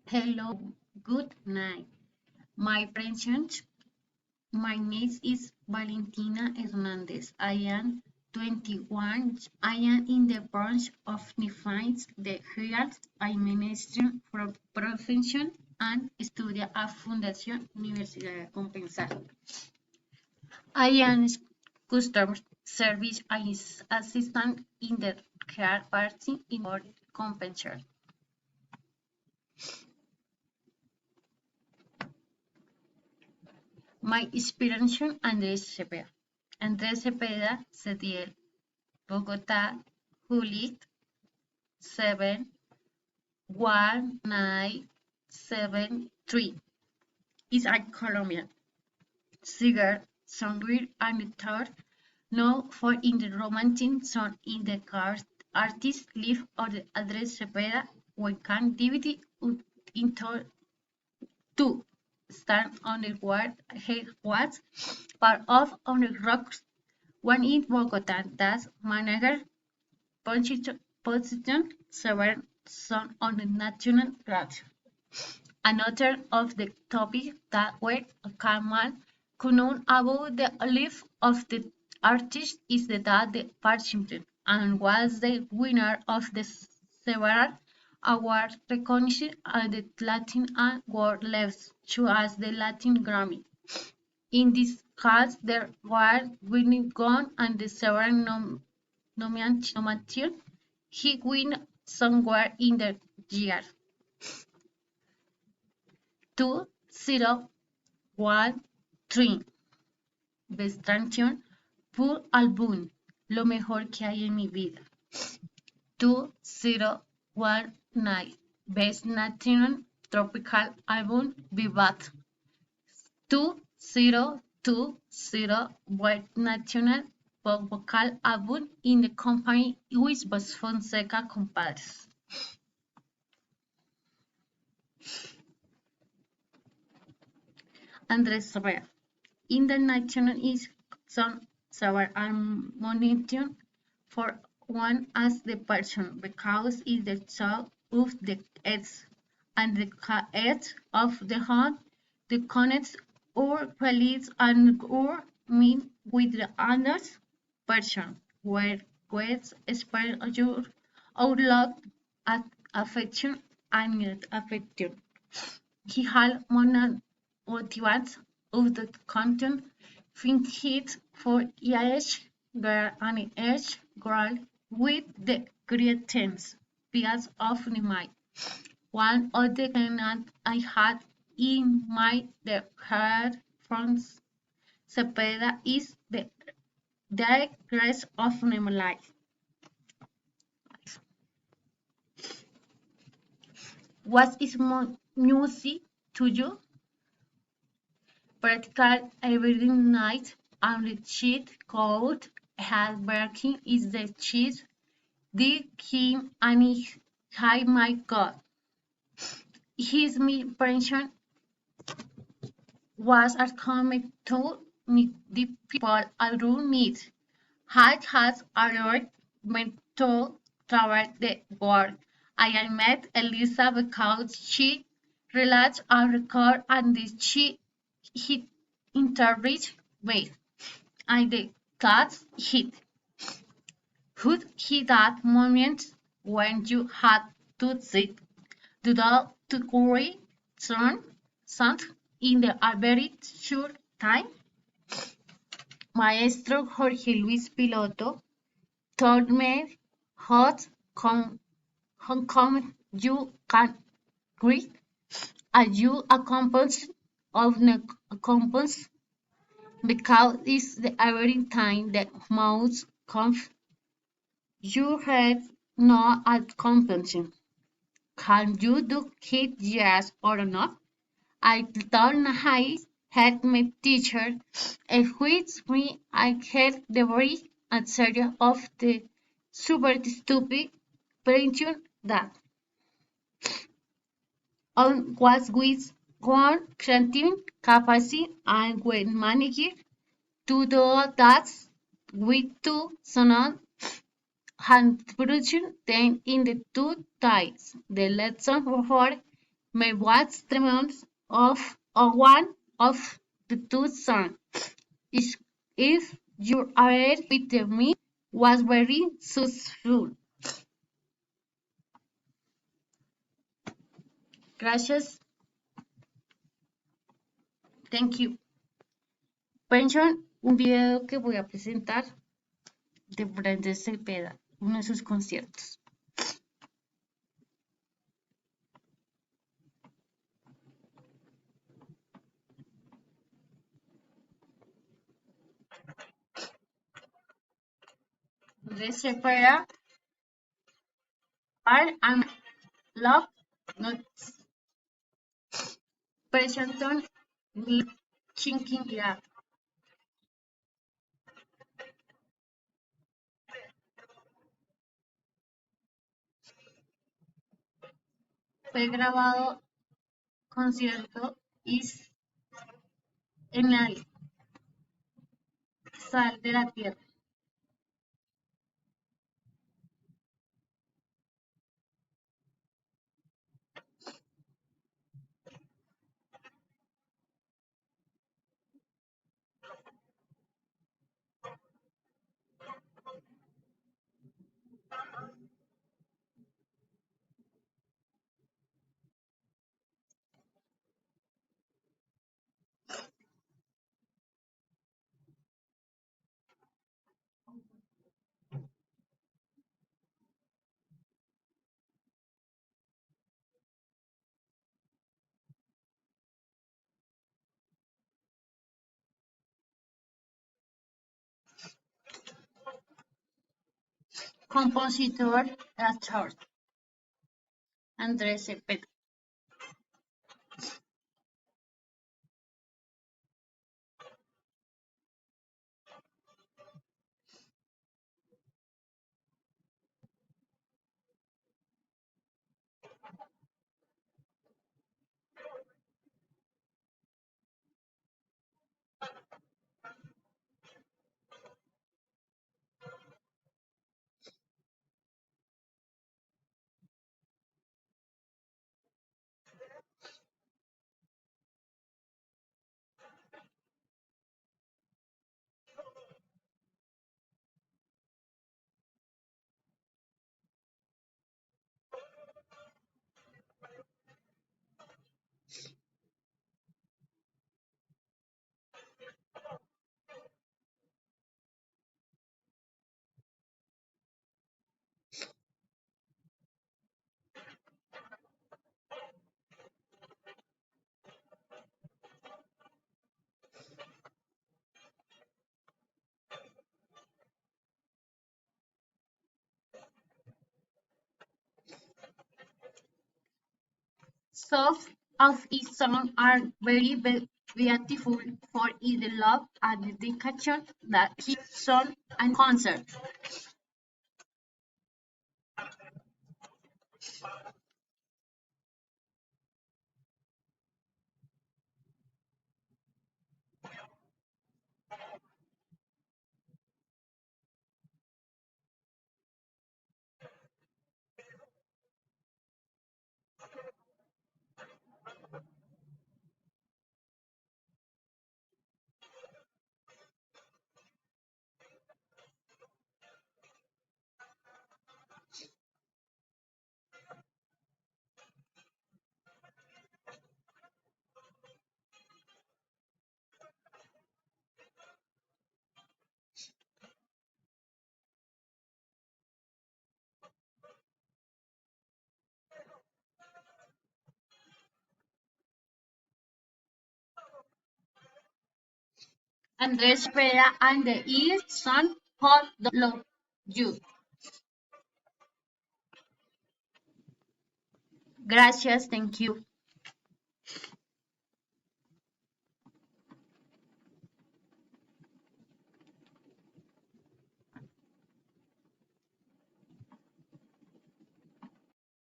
Hello, good night. My friends, my name is Valentina Hernandez. I am 21. I am in the branch of Defines the Health Administration Profession and estudia a Fundación Universidad de Compensar. I am customer service assistant in the care party in Compensar. My inspiration, Andrés Cepeda. Andrés Cepeda, CDL, Bogotá, Juliet, 71973. Is a Colombian singer, songwriter, and third known for in the romantic song in the car artist live on the Andrés Cepeda when can divide into two. Stand on the word he was part of on the rocks one in Bogota that manager position several son on the national radio. Another of the topics that were common known about the life of the artist is that the participant and was the winner of the several awards recognized at the Latin and world levels, such as the Latin Grammy. In this case, there were winning gone and the several nominations he win somewhere in the year 2013. Best canción, Full Album, lo mejor que hay en mi vida. 2019. Best National Tropical Album, Vivat. 2020. Best National Pop Vocal Album in the company with Bos Fonseca Compadres. Andrés Cepeda. International is some several admonition for one as the person because is the soul of the edge and the edge of the heart the connects or relates and or mean with the other person where words express your outlook at affection and affection. He had motivates of the content think it for each girl and each girl with the greatest piece of the mind. One of the clients I had in my the heart from Cepeda is the rest of my life. What is music to you? Practical every night and the cheat code has working is the cheat the king and hi my god. His me pension was a comment to me the people I do need. Had has already meant to travel the world. I met Elisa because she relates a record and she hit interreach with. And the cats hit. Would he that moment when you had to sit to worry son in the very short time? Maestro Jorge Luis Piloto told me hot come you can greet as you accomplish of the accomplish because it's the every time that mouse comes you have no accomplishing. Can you do it yes or not? I don't know how had my teacher which me I had the very answer of the super stupid question that on was with one creative capacity and when managed to do that with two sound and production then in the two types. The lesson for May was the month of one of the two songs. If your arrest with me was very successful. Gracias. Thank you. Pension, un video que voy a presentar de Brandon Cepeda, uno de sus conciertos. De Cepeda, Art and Love Notes. Presentó mi Chinquinquirá. Fue grabado concierto is en la sal de la tierra. Compositor, actor, Andrés Cepeda. Some of his songs are very beautiful for the love and dedication that he sung and concert. Andrés Pera and the East Sun Hot Love You. Gracias, thank you.